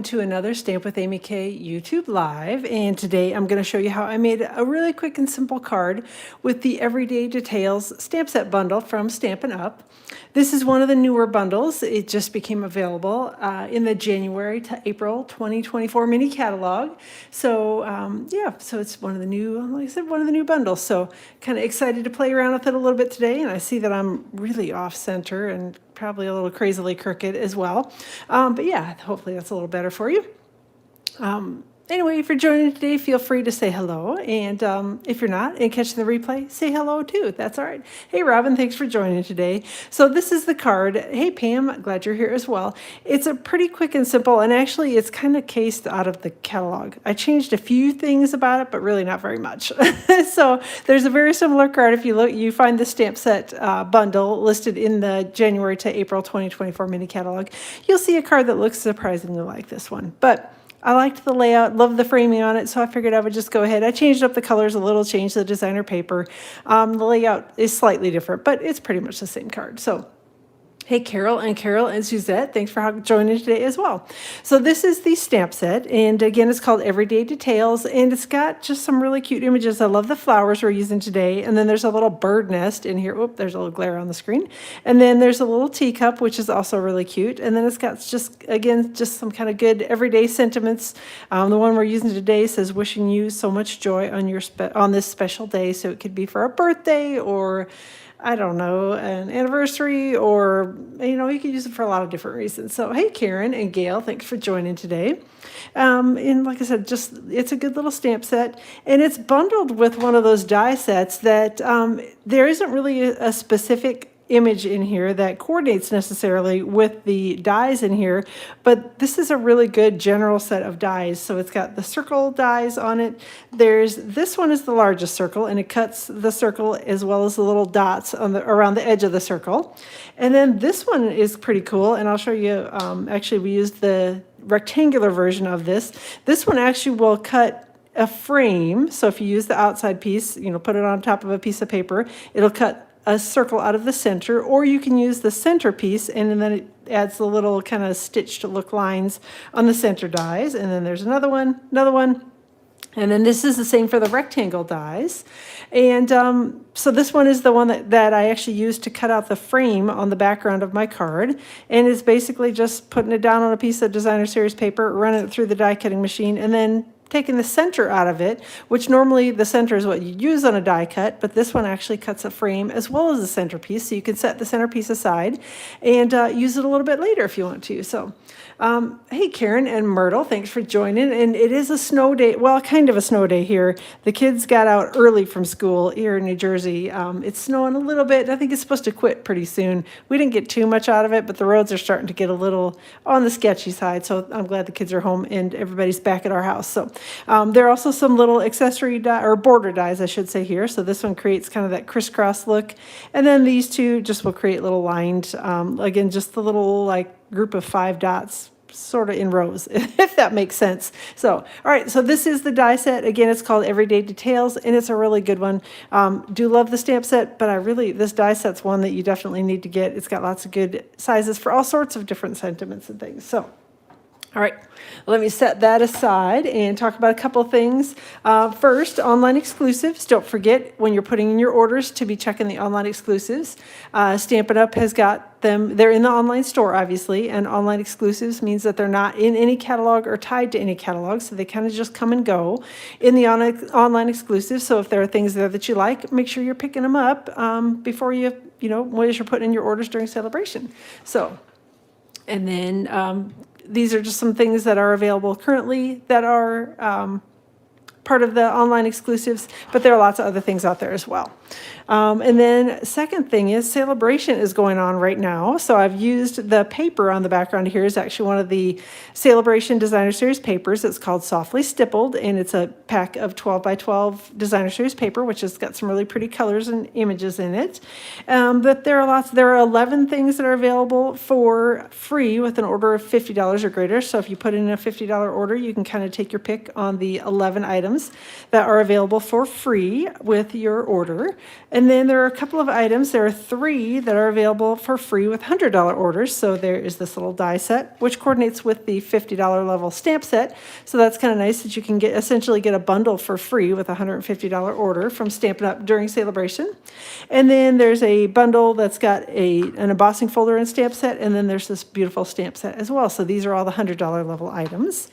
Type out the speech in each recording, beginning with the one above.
To another Stamp with Amy K YouTube Live, and today I'm going to show you how I made a really quick and simple card with the Everyday Details stamp set bundle from Stampin' Up. This is one of the newer bundles. It just became available in the January to April 2024 mini catalog. So yeah, so it's one of the new, like I said, one of the new bundles. So kind of excited to play around with it a little bit today, and I see that I'm really off center and probably a little crazily crooked as well. But yeah, hopefully that's a little better for you. Anyway, if you're joining today, feel free to say hello. And if you're not and catching the replay, say hello too. That's all right. Hey, Robin, thanks for joining today. So this is the card. Hey, Pam, glad you're here as well. It's a pretty quick and simple, and actually it's kind of cased out of the catalog. I changed a few things about it, but really not very much. So there's a very similar card. If you look, you find the stamp set bundle listed in the January to April 2024 mini catalog. You'll see a card that looks surprisingly like this one. But I liked the layout, loved the framing on it, so I figured I would just go ahead. I changed up the colors a little, changed the designer paper. The layout is slightly different, but it's pretty much the same card. So hey, Carol and Suzette, thanks for joining today as well. So this is the stamp set, and again, it's called Everyday Details, and it's got just some really cute images. I love the flowers we're using today, and then there's a little bird nest in here. Oop, there's a little glare on the screen. And then there's a little teacup, which is also really cute, and then it's got just, again, just some kind of good everyday sentiments. The one we're using today says, wishing you so much joy on your on this special day, so it could be for a birthday or I don't know, an anniversary, or, you know, you can use it for a lot of different reasons. So, hey, Karen and Gail, thanks for joining today. And like I said, just, it's a good little stamp set, and it's bundled with one of those die sets that there isn't really a specific image in here that coordinates necessarily with the dies in here, but this is a really good general set of dies. So it's got the circle dies on it. This one is the largest circle, and it cuts the circle as well as the little dots on around the edge of the circle. And then this one is pretty cool, and I'll show you. Actually, we used the rectangular version of this. This one actually will cut a frame. So if you use the outside piece, you know, put it on top of a piece of paper, it'll cut a circle out of the center, or you can use the center piece, and then it adds the little kind of stitched look lines on the center dies. And then there's another one, and then this is the same for the rectangle dies. And so this one is the one that I actually used to cut out the frame on the background of my card. And it's basically just putting it down on a piece of designer series paper, running it through the die cutting machine, and then taking the center out of it, which normally the center is what you use on a die cut, but this one actually cuts a frame as well as a centerpiece, so you can set the centerpiece aside and use it a little bit later if you want to. So hey, Karen and Myrtle, thanks for joining. And it is a snow day, well, kind of a snow day here. The kids got out early from school here in New Jersey. It's snowing a little bit. I think it's supposed to quit pretty soon. We didn't get too much out of it, but the roads are starting to get a little on the sketchy side, so I'm glad the kids are home and everybody's back at our house. So there are also some little accessory die, or border dies, I should say, here. So this one creates kind of that crisscross look. And then these two just will create little lined, again, just the little like group of 5 dots sort of in rows, if that makes sense. So, all right, so this is the die set. Again, it's called Everyday Details, and it's a really good one. Do love the stamp set, but this die set's one that you definitely need to get. It's got lots of good sizes for all sorts of different sentiments and things. So, all right, let me set that aside and talk about a couple of things. First, online exclusives. Don't forget when you're putting in your orders to be checking the online exclusives. Stampin' Up! Has got them. They're in the online store, obviously, and online exclusives means that they're not in any catalog or tied to any catalog, so they kind of just come and go in the online exclusives. So if there are things there that you like, make sure you're picking them up before as you're putting in your orders during celebration. So, and then these are just some things that are available currently that are part of the online exclusives, but there are lots of other things out there as well. And then second thing is Celebration is going on right now. So I've used the paper on the background here is actually one of the Celebration Designer Series papers. It's called Softly Stippled, and it's a pack of 12 by 12 Designer Series paper, which has got some really pretty colors and images in it. But there are 11 things that are available for free with an order of $50 or greater. So if you put in a $50 order, you can kind of take your pick on the 11 items that are available for free with your order. here. And then there are a couple of items. There are 3 that are available for free with $100 orders. So there is this little die set, which coordinates with the $50 level stamp set. So that's kind of nice that you can essentially get a bundle for free with a $150 order from Stampin' Up! During celebration. And then there's a bundle that's got an embossing folder and stamp set, and then there's this beautiful stamp set as well. So these are all the $100 level items.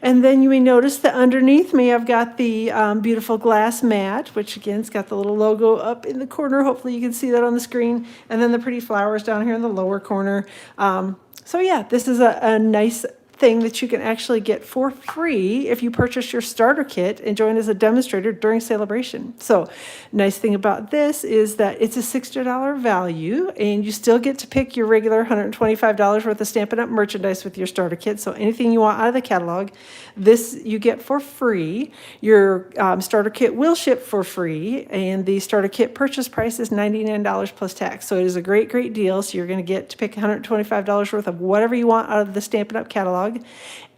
And then you may notice that underneath me, I've got the beautiful glass mat, which again, it's got the little logo up in the corner. Hopefully you can see that on the screen. And then the pretty flowers down here in the lower corner. So yeah, this is a nice thing that you can actually get for free if you purchase your starter kit and join as a demonstrator during celebration. So nice thing about this is that it's a $60 value and you still get to pick your regular $125 worth of Stampin' Up! Merchandise with your starter kit. So anything you want out of the catalog, this you get for free. Your starter kit will ship for free, and the starter kit purchase price is $99 plus tax. So it is a great, great deal. So you're going to get to pick $125 worth of whatever you want out of the Stampin' Up! Catalog.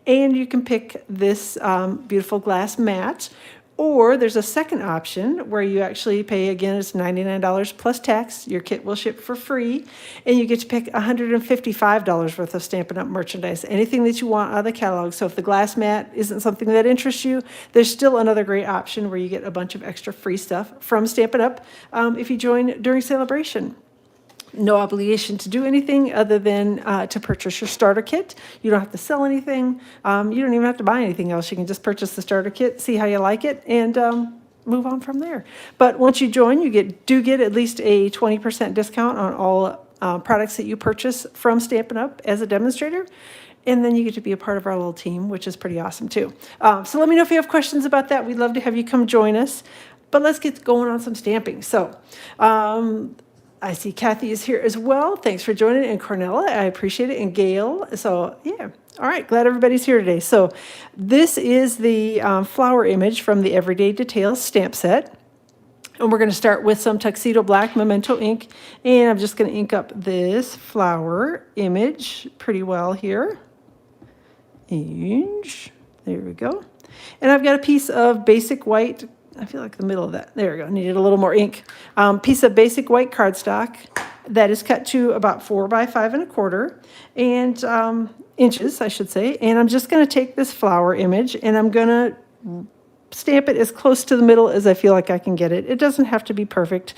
And you can pick this beautiful glass mat, or there's a second option where you actually pay, again, it's $99 plus tax. Your kit will ship for free, and you get to pick $155 worth of Stampin' Up! Merchandise, anything that you want out of the catalog. So if the glass mat isn't something that interests you, there's still another great option where you get a bunch of extra free stuff from Stampin' Up! If you join during celebration. No obligation to do anything other than to purchase your starter kit. You don't have to sell anything. You don't even have to buy anything else. You can just purchase the starter kit, see how you like it, and move on from there. But once you join, you do get at least a 20% discount on all products that you purchase from Stampin' Up! As a demonstrator. And then you get to be a part of our little team, which is pretty awesome too. So let me know if you have questions about that. We'd love to have you come join us. But let's get going on some stamping. So I see Kathy is here as well. Thanks for joining. And Cornella, I appreciate it. And Gail. So yeah. All right. Glad everybody's here today. So this is the flower image from the Everyday Details stamp set. And we're going to start with some Tuxedo Black Memento ink. And I'm just going to ink up this flower image pretty well here. And there we go. And I've got a piece of basic white, I feel like the middle of that. There we go. Needed a little more ink. Piece of basic white cardstock that is cut to about 4 by 5 1/4 and inches, I should say. And I'm just going to take this flower image and I'm going to stamp it as close to the middle as I feel like I can get it. It doesn't have to be perfect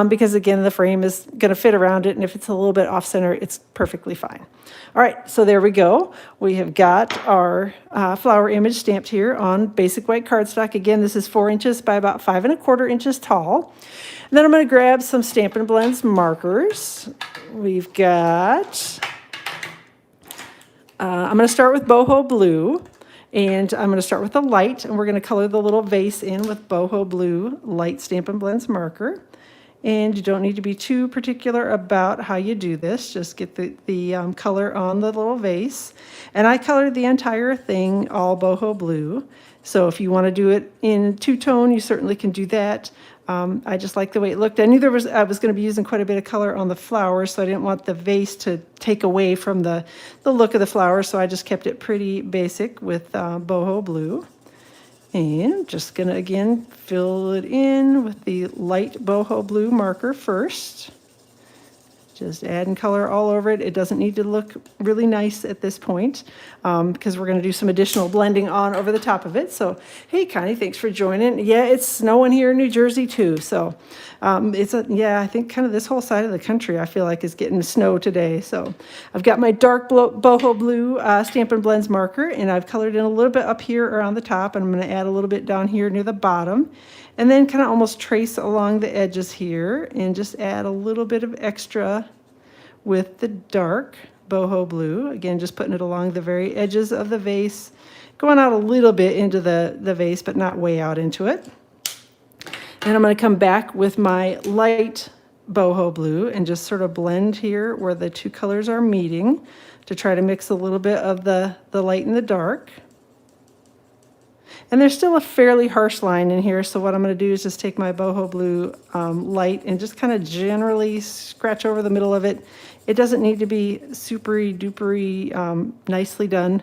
because, again, the frame is going to fit around it. And if it's a little bit off center, it's perfectly fine. All right, so there we go. We have got our flower image stamped here on basic white cardstock. Again, this is 4 inches by about 5 1/4 inches tall. And then I'm going to grab some Stampin' Blends markers. We've got, I'm going to start with Boho Blue. And I'm going to start with the light, and we're going to color the little vase in with Boho Blue light Stampin' Blends marker. And you don't need to be too particular about how you do this. Just get the color on the little vase. And I colored the entire thing all Boho Blue. So if you want to do it in two-tone, you certainly can do that. I just like the way it looked. I knew I was going to be using quite a bit of color on the flowers, so I didn't want the vase to take away from the look of the flowers, so I just kept it pretty basic with Boho Blue. And just going to, again, fill it in with the light Boho Blue marker first. Just adding color all over it. It doesn't need to look really nice at this point because we're going to do some additional blending on over the top of it. So, hey, Connie, thanks for joining. Yeah, it's snowing here in New Jersey too. So, I think kind of this whole side of the country I feel like is getting snow today. So, I've got my dark Boho Blue Stampin' Blends marker, and I've colored in a little bit up here around the top, and I'm going to add a little bit down here near the bottom. And then kind of almost trace along the edges here and just add a little bit of extra with the dark Boho Blue. Again, just putting it along the very edges of the vase, going out a little bit into the vase, but not way out into it. And I'm going to come back with my light Boho Blue and just sort of blend here where the two colors are meeting to try to mix a little bit of the light and the dark. And there's still a fairly harsh line in here, so what I'm going to do is just take my Boho Blue light and just kind of generally scratch over the middle of it. It doesn't need to be supery dupery nicely done.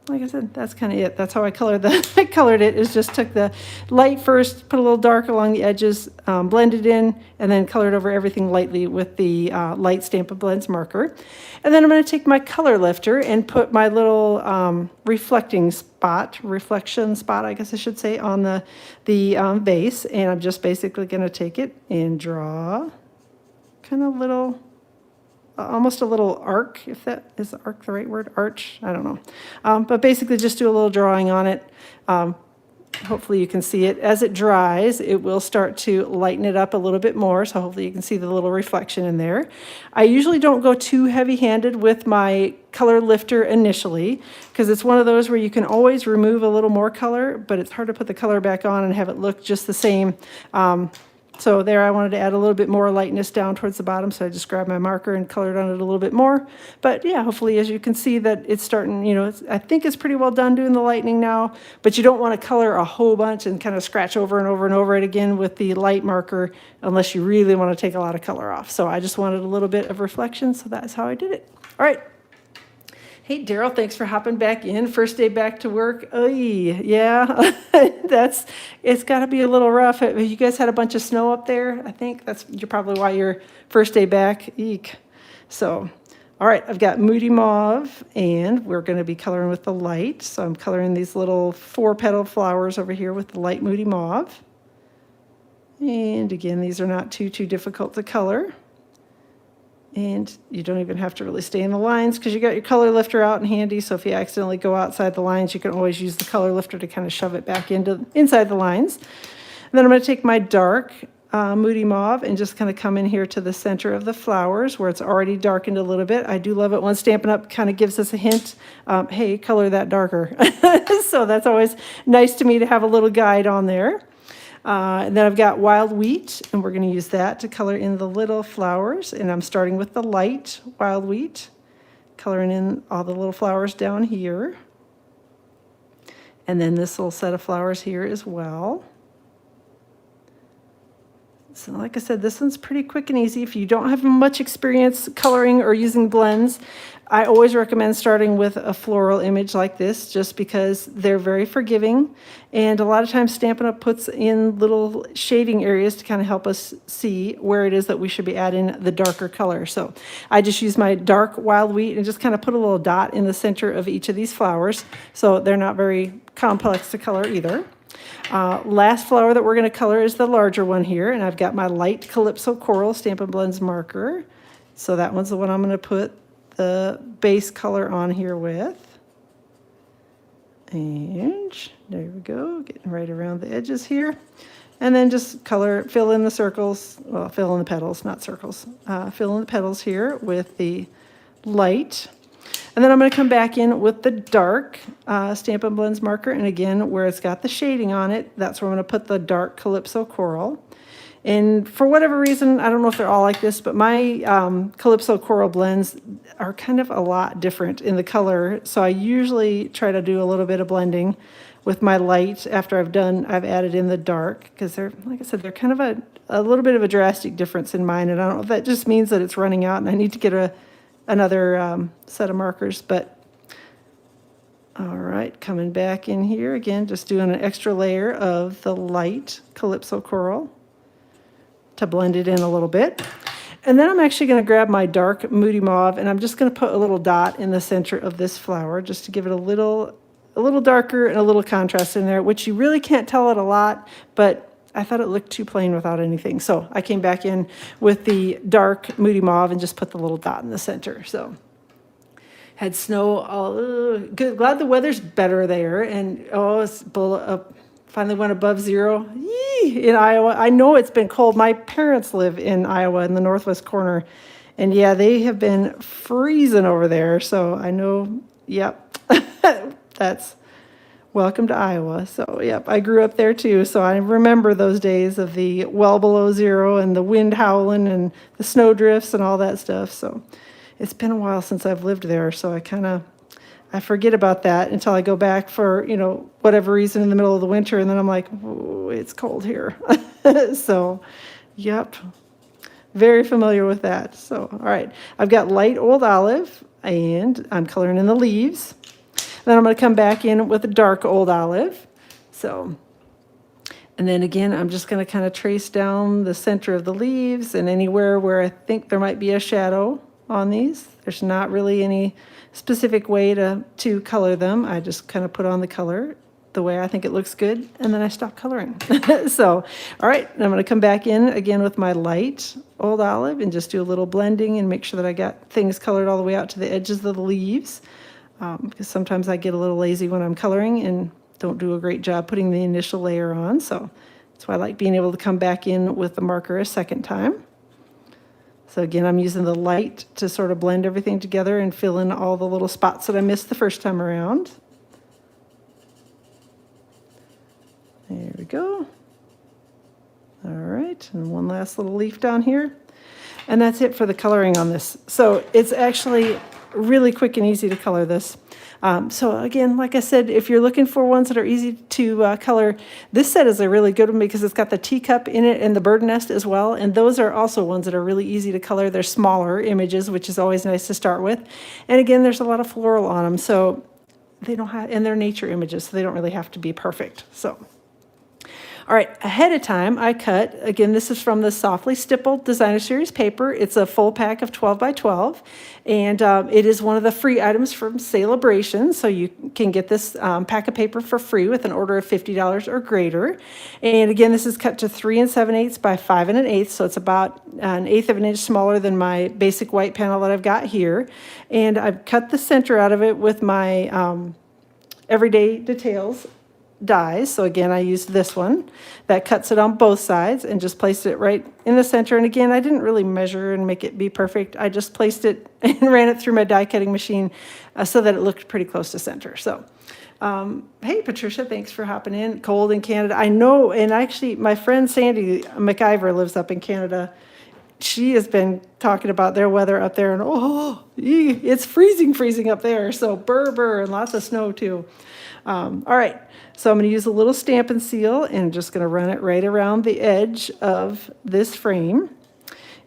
like I said, that's kind of it. That's how I colored I colored it, is just took the light first, put a little dark along the edges, blended in, and then colored over everything lightly with the light Stampin' Blends marker. And then I'm going to take my color lifter and put my little reflection spot, I guess I should say, on the base. And I'm just basically going to take it and draw kind of little, almost a little arc, if that is arc the right word, arch, I don't know. But basically just do a little drawing on it. Hopefully you can see it. As it dries, it will start to lighten it up a little bit more, so hopefully you can see the little reflection in there. I usually don't go too heavy-handed with my color lifter initially, because it's one of those where you can always remove a little more color, but it's hard to put the color back on and have it look just the same. So there I wanted to add a little bit more lightness down towards the bottom, so I just grabbed my marker and colored on it a little bit more. But yeah, hopefully as you can see that it's starting, you know, I think it's pretty well done doing the lightning now, but you don't want to color a whole bunch and kind of scratch over and over and over it again with the light marker unless you really want to take a lot of color off. So I just wanted a little bit of reflection, so that's how I did it. All right. Hey, Daryl, thanks for hopping back in. First day back to work. Oy, yeah, it's got to be a little rough. You guys had a bunch of snow up there, I think. You're probably why you're first day back. Eek. So, all right, I've got Moody Mauve, and we're going to be coloring with the light. So I'm coloring these little 4-petal flowers over here with the light Moody Mauve. And again, these are not too difficult to color. And you don't even have to really stay in the lines because you got your color lifter out and handy. So if you accidentally go outside the lines, you can always use the color lifter to kind of shove it back inside the lines. And then I'm going to take my dark Moody Mauve and just kind of come in here to the center of the flowers where it's already darkened a little bit. I do love it when Stampin' Up! Kind of gives us a hint, hey, color that darker. So that's always nice to me to have a little guide on there. And then I've got Wild Wheat, and we're going to use that to color in the little flowers. And I'm starting with the light Wild Wheat, coloring in all the little flowers down here. And then this little set of flowers here as well. So like I said, this one's pretty quick and easy. If you don't have much experience coloring or using blends, I always recommend starting with a floral image like this, just because they're very forgiving. And a lot of times Stampin' Up! Puts in little shading areas to kind of help us see where it is that we should be adding the darker color. So I just use my dark Wild Wheat and just kind of put a little dot in the center of each of these flowers. So they're not very complex to color either. Last flower that we're going to color is the larger one here, and I've got my light Calypso Coral Stampin' Blends marker. So that one's the one I'm going to put the base color on here with. And there we go, getting right around the edges here. And then just fill in the circles, well, fill in the petals, not circles. Fill in the petals here with the light. And then I'm going to come back in with the dark Stampin' Blends marker. And again, where it's got the shading on it, that's where I'm going to put the dark Calypso Coral. And for whatever reason, I don't know if they're all like this, but my Calypso Coral blends are kind of a lot different in the color. So I usually try to do a little bit of blending with my light after I've added in the dark, because they're, like I said, they're kind of a little bit of a drastic difference in mine. And I don't know if that just means that it's running out and I need to get another set of markers. But all right, coming back in here again, just doing an extra layer of the light Calypso Coral to blend it in a little bit. And then I'm actually going to grab my dark Moody Mauve, and I'm just going to put a little dot in the center of this flower just to give it a little darker and a little contrast in there, which you really can't tell it a lot, but I thought it looked too plain without anything. So I came back in with the dark Moody Mauve and just put the little dot in the center. So had snow, good. Glad the weather's better there. And it's finally went above zero. Yee, in Iowa. I know it's been cold. My parents live in Iowa in the northwest corner. And yeah, they have been freezing over there. So I know, yep, that's welcome to Iowa. So yep, I grew up there too. So I remember those days of the well below zero and the wind howling and the snow drifts and all that stuff. So it's been a while since I've lived there. So I forget about that until I go back for, whatever reason in the middle of the winter. And then I'm like, oh, it's cold here. So, yep, very familiar with that. So, all right, I've got light Old Olive and I'm coloring in the leaves. Then I'm going to come back in with a dark old olive. So, and then again, I'm just going to kind of trace down the center of the leaves and anywhere where I think there might be a shadow on these. There's not really any specific way to color them. I just kind of put on the color the way I think it looks good, and then I stop coloring. So, all right, I'm going to come back in again with my light old olive and just do a little blending and make sure that I got things colored all the way out to the edges of the leaves, because sometimes I get a little lazy when I'm coloring and don't do a great job putting the initial layer on. So that's why I like being able to come back in with the marker a second time. So again, I'm using the light to sort of blend everything together and fill in all the little spots that I missed the first time around. There we go. All right, and one last little leaf down here. And that's it for the coloring on this. So it's actually really quick and easy to color this. So again, like I said, if you're looking for ones that are easy to color, this set is a really good one because it's got the teacup in it and the bird nest as well. And those are also ones that are really easy to color. They're smaller images, which is always nice to start with. And again, there's a lot of floral on them. So they don't have, and they're nature images, so they don't really have to be perfect. So. All right, ahead of time, I cut, again, this is from the Softly Stippled Designer Series paper. It's a full pack of 12 by 12, and it is one of the free items from Celebration, so you can get this pack of paper for free with an order of $50 or greater. And again, this is cut to 3 7/8 by 5 1/8, so it's about 1/8 of an inch smaller than my basic white panel that I've got here. And I've cut the center out of it with my Everyday Details dies. So again, I used this one that cuts it on both sides and just placed it right in the center. And again, I didn't really measure and make it be perfect. I just placed it and ran it through my die cutting machine so that it looked pretty close to center. So, hey, Patricia, thanks for hopping in. Cold in Canada. I know, and actually my friend Sandy McIver lives up in Canada. She has been talking about their weather up there, and it's freezing up there. So burr, and lots of snow too. All right, so I'm going to use a little Stampin' Seal and just going to run it right around the edge of this frame.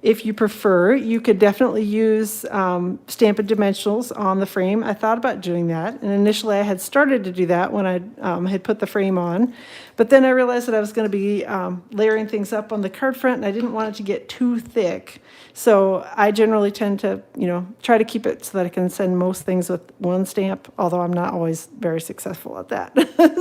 If you prefer, you could definitely use Stampin' Dimensionals on the frame. I thought about doing that, and initially I had started to do that when I had put the frame on, but then I realized that I was going to be layering things up on the card front, and I didn't want it to get too thick. So I generally tend to, try to keep it so that I can send most things with one stamp, although I'm not always very successful at that.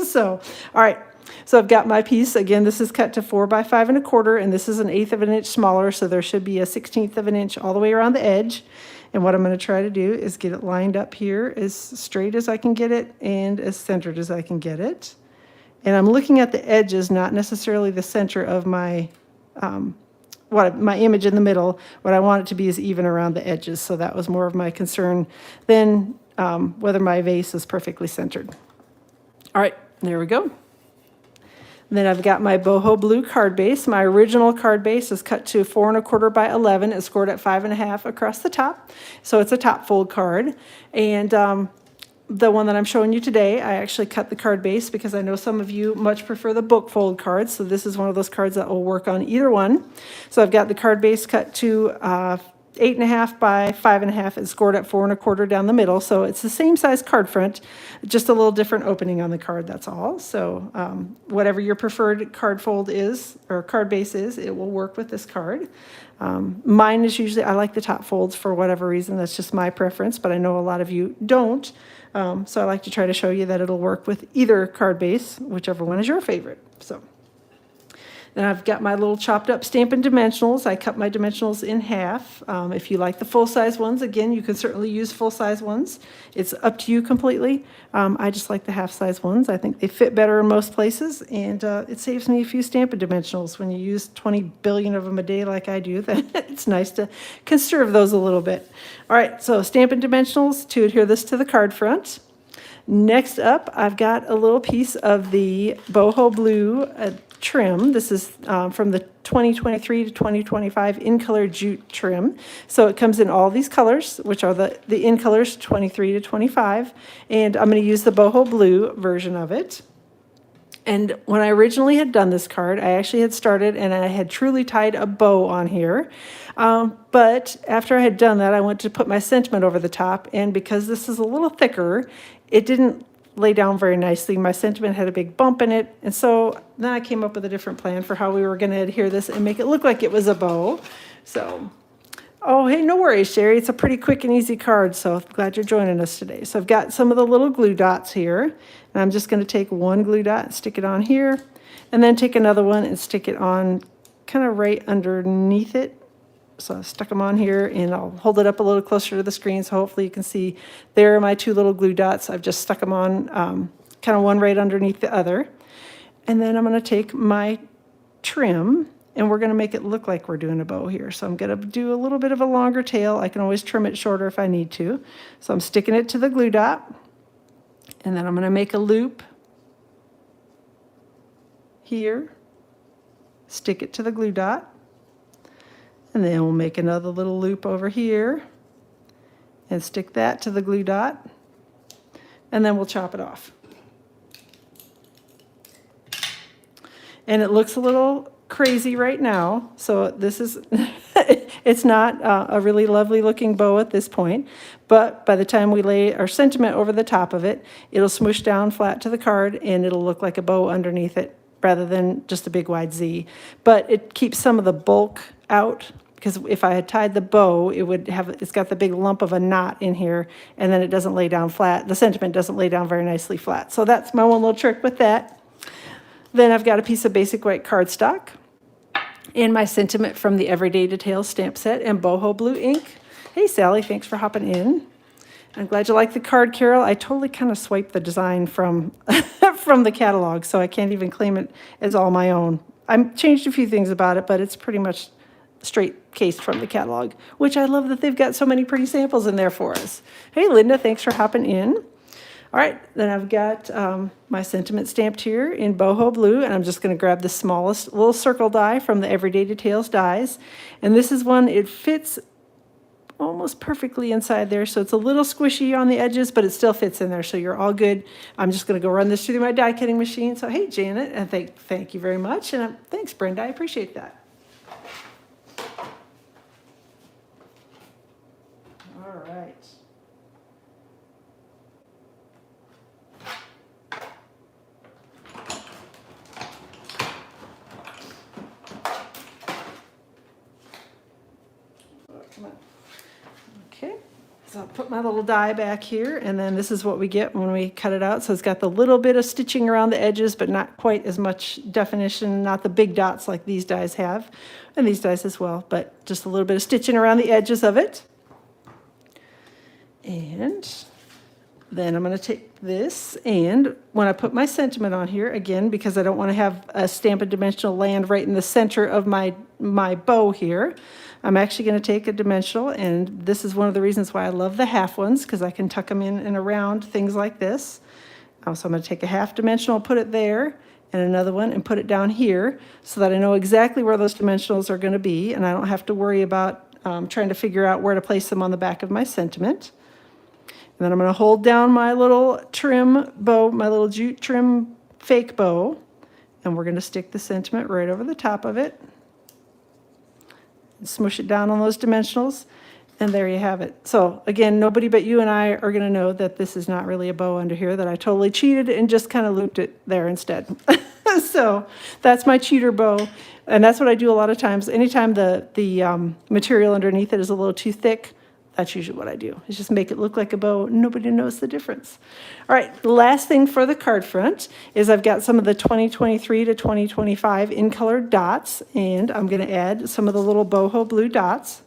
So, all right. So I've got my piece. Again, this is cut to 4 by 5 1/4, and this is 1/8 of an inch smaller, so there should be a 1/16 of an inch all the way around the edge. And what I'm going to try to do is get it lined up here as straight as I can get it and as centered as I can get it. And I'm looking at the edges, not necessarily the center of my my image in the middle. What I want it to be is even around the edges, so that was more of my concern than whether my vase is perfectly centered. All right, there we go. And then I've got my boho blue card base. My original card base is cut to 4 1/4 by 11. It's scored at 5 1/2 across the top. So it's a top fold card. And the one that I'm showing you today, I actually cut the card base because I know some of you much prefer the book fold cards. So this is one of those cards that will work on either one. So I've got the card base cut to 8 1/2 by 5 1/2. It's scored at 4 1/4 down the middle. So it's the same size card front, just a little different opening on the card, that's all. So whatever your preferred card fold is, or card base is, it will work with this card. Mine is usually, I like the top folds for whatever reason. That's just my preference, but I know a lot of you don't. So I like to try to show you that it'll work with either card base, whichever one is your favorite. So. Then I've got my little chopped up Stampin' Dimensionals. I cut my dimensionals in half. If you like the full-size ones, again, you can certainly use full-size ones. It's up to you completely. I just like the half-size ones. I think they fit better in most places, and it saves me a few Stampin' Dimensionals. When you use 20 billion of them a day like I do, then it's nice to conserve those a little bit. All right, so Stampin' Dimensionals to adhere this to the card front. Next up, I've got a little piece of the boho blue trim. This is from the 2023 to 2025 in color jute trim. So it comes in all these colors, which are the in colors 23 to 25. And I'm going to use the boho blue version of it. And when I originally had done this card, I actually had started and I had truly tied a bow on here. But after I had done that, I went to put my sentiment over the top. And because this is a little thicker, it didn't lay down very nicely. My sentiment had a big bump in it. And so then I came up with a different plan for how we were going to adhere this and make it look like it was a bow. So, oh, hey, no worries, Sherry. It's a pretty quick and easy card, so glad you're joining us today. So I've got some of the little glue dots here, and I'm just going to take one glue dot and stick it on here, and then take another one and stick it on kind of right underneath it. So I stuck them on here, and I'll hold it up a little closer to the screen so hopefully you can see there are my two little glue dots. I've just stuck them on kind of one right underneath the other. And then I'm going to take my trim, and we're going to make it look like we're doing a bow here. So I'm going to do a little bit of a longer tail. I can always trim it shorter if I need to. So I'm sticking it to the glue dot, and then I'm going to make a loop here, stick it to the glue dot, and then we'll make another little loop over here and stick that to the glue dot, and then we'll chop it off. And it looks a little crazy right now, so this is it's not a really lovely looking bow at this point, but by the time we lay our sentiment over the top of it, it'll smoosh down flat to the card and it'll look like a bow underneath it rather than just a big wide Z. But it keeps some of the bulk out, because if I had tied the bow, it's got the big lump of a knot in here, and then it doesn't lay down flat. The sentiment doesn't lay down very nicely flat. So that's my one little trick with that. Then I've got a piece of basic white cardstock and my sentiment from the Everyday Details stamp set and boho blue ink. Hey Sally, thanks for hopping in. I'm glad you like the card, Carol. I totally kind of swiped the design from from the catalog, so I can't even claim it as all my own. I've changed a few things about it, but it's pretty much straight cased from the catalog, which I love that they've got so many pretty samples in there for us. Hey Linda, thanks for hopping in. All right, then I've got my sentiment stamped here in boho blue, and I'm just going to grab the smallest little circle die from the Everyday Details dies. And this is one, it fits almost perfectly inside there, so it's a little squishy on the edges, but it still fits in there, so you're all good. I'm just going to go run this through my die cutting machine. So hey Janet, and thank you very much, and thanks Brenda, I appreciate that. All right. Okay, so I'll put my little die back here, and then this is what we get when we cut it out. So it's got the little bit of stitching around the edges, but not quite as much definition, not the big dots like these dies have, and these dies as well, but just a little bit of stitching around the edges of it. And then I'm going to take this, and when I put my sentiment on here, again, because I don't want to have a Stampin' Dimensional land right in the center of my bow here, I'm actually going to take a dimensional, and this is one of the reasons why I love the half ones, because I can tuck them in and around things like this. So I'm going to take a half dimensional, put it there, and another one, and put it down here, so that I know exactly where those dimensionals are going to be, and I don't have to worry about trying to figure out where to place them on the back of my sentiment. And then I'm going to hold down my little trim bow, my little jute trim fake bow, and we're going to stick the sentiment right over the top of it. And smoosh it down on those dimensionals, and there you have it. So again, nobody but you and I are going to know that this is not really a bow under here, that I totally cheated and just kind of looped it there instead. So that's my cheater bow, and that's what I do a lot of times. Anytime the material underneath it is a little too thick, that's usually what I do, is just make it look like a bow. Nobody knows the difference. All right, the last thing for the card front is I've got some of the 2023 to 2025 in colored dots, and I'm going to add some of the little boho blue dots.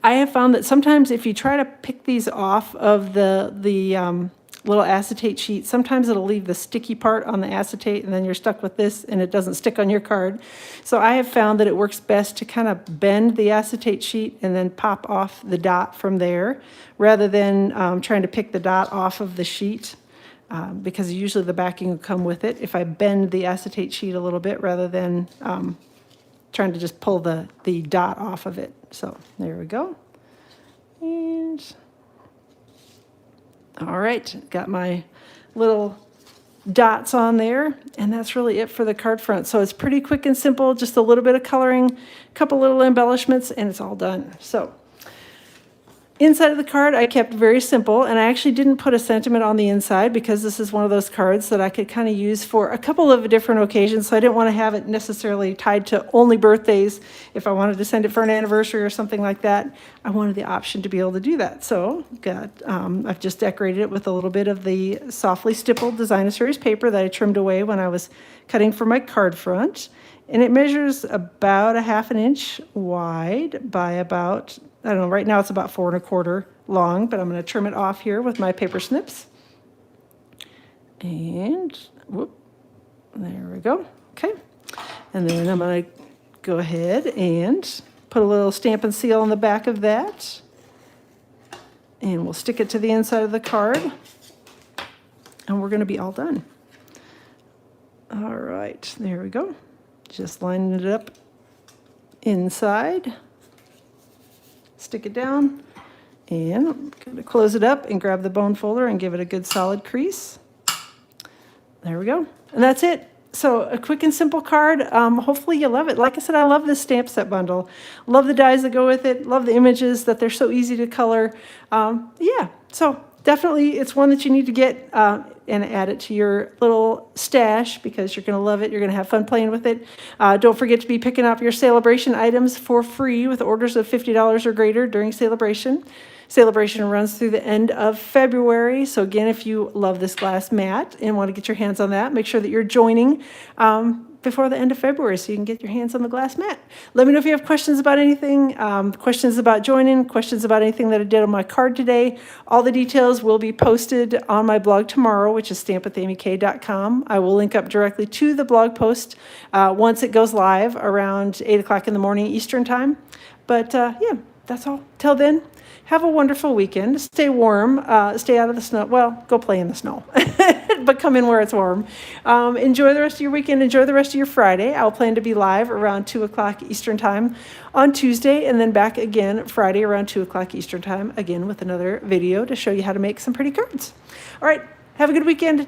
I have found that sometimes if you try to pick these off of the little acetate sheet, sometimes it'll leave the sticky part on the acetate, and then you're stuck with this and it doesn't stick on your card. So I have found that it works best to kind of bend the acetate sheet and then pop off the dot from there, rather than trying to pick the dot off of the sheet, because usually the backing will come with it if I bend the acetate sheet a little bit rather than trying to just pull the dot off of it. So there we go. And all right, got my little dots on there, and that's really it for the card front. So it's pretty quick and simple, just a little bit of coloring, a couple little embellishments, and it's all done. So Inside of the card, I kept very simple, and I actually didn't put a sentiment on the inside because this is one of those cards that I could kind of use for a couple of different occasions, so I didn't want to have it necessarily tied to only birthdays. If I wanted to send it for an anniversary or something like that, I wanted the option to be able to do that. So I've just decorated it with a little bit of the softly stippled Designer Series paper that I trimmed away when I was cutting for my card front. And it measures about a 1/2 inch wide by about, I don't know, right now it's about 4 1/4 long, but I'm going to trim it off here with my paper snips. And whoop, there we go. Okay. And then I'm going to go ahead and put a little Stampin' seal on the back of that. And we'll stick it to the inside of the card. And we're going to be all done. All right, there we go. Just lining it up inside. Stick it down, and I'm going to close it up and grab the bone folder and give it a good solid crease. There we go. And that's it. So a quick and simple card. Hopefully you love it. Like I said, I love this stamp set bundle. Love the dies that go with it. Love the images, that they're so easy to color. Yeah, so definitely it's one that you need to get and add it to your little stash because you're going to love it. You're going to have fun playing with it. Don't forget to be picking up your Celebration items for free with orders of $50 or greater during Celebration. Celebration runs through the end of February. So again, if you love this glass mat and want to get your hands on that, make sure that you're joining before the end of February so you can get your hands on the glass mat. Let me know if you have questions about anything, questions about joining, questions about anything that I did on my card today. All the details will be posted on my blog tomorrow, which is stampwithamyk.com. I will link up directly to the blog post once it goes live around 8 o'clock in the morning Eastern time. But yeah, that's all. Till then, have a wonderful weekend. Stay warm. Stay out of the snow. Well, go play in the snow, but come in where it's warm. Enjoy the rest of your weekend. Enjoy the rest of your Friday. I'll plan to be live around 2 o'clock Eastern time on Tuesday, and then back again Friday around 2 o'clock Eastern time, again with another video to show you how to make some pretty cards. All right. Have a good weekend.